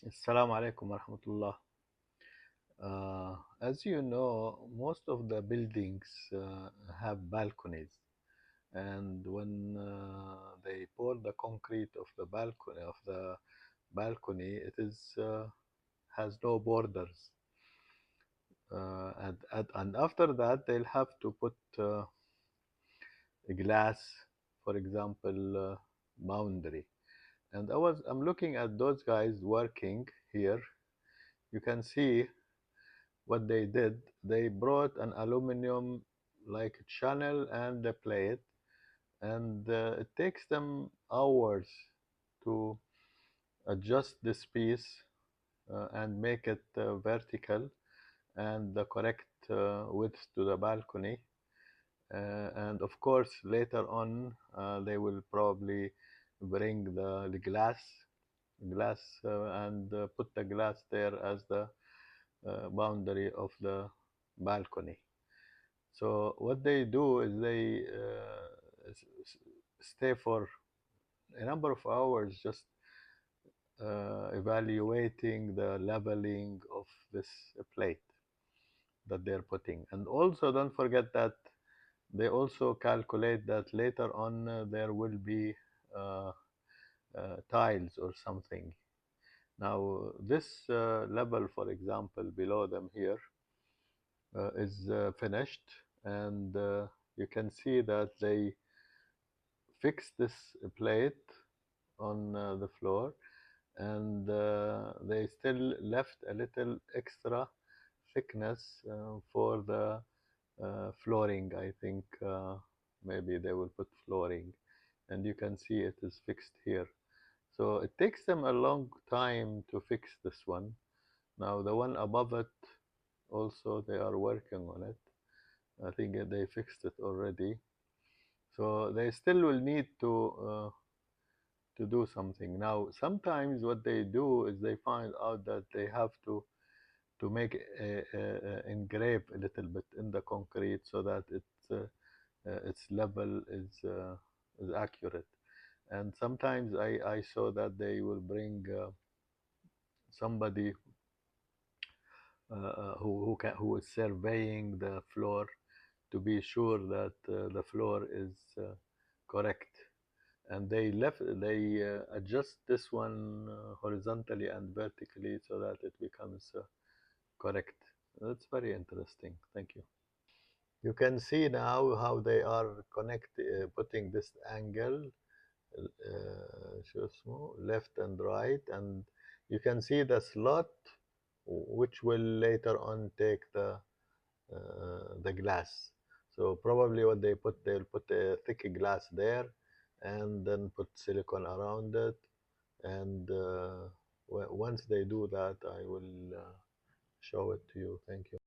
Assalamu alaikum warahmatullah. As you know, most of the buildings have balconies, and when they pour the concrete of the balcony, it is has no borders, and after that they'll have to put a glass, for example, boundary. And I'm looking at those guys working here. You can see what they did. They brought an aluminum like channel and a plate, and it takes them hours to adjust this piece and make it vertical and the correct width to the balcony. And of course, later on, they will probably bring the glass and put the glass there as the boundary of the balcony. So what they do is they stay for a number of hours just evaluating the leveling of this plate that they're putting. And also don't forget that they also calculate that later on there will be uh, tiles or something. Now this level, for example, below them here is finished, and you can see that they fixed this plate on the floor, and they still left a little extra thickness for the flooring. I think maybe they will put flooring, and you can see it is fixed here. So it takes them a long time to fix this one. Now the one above it also they are working on it. I think they fixed it already. So they still will need to do something. Now sometimes what they do is they find out that they have to make engrave a little bit in the concrete so that its level is accurate. And sometimes I saw that they will bring somebody who is surveying the floor to be sure that the floor is correct. And they adjust this one horizontally and vertically so that it becomes correct. That's very interesting. Thank you. You can see now how they are putting this angle, show small, left and right, and you can see the slot, which will later on take the glass. So probably what they'll put a thick glass there, and then put silicone around it. And once they do that, I will show it to you. Thank you.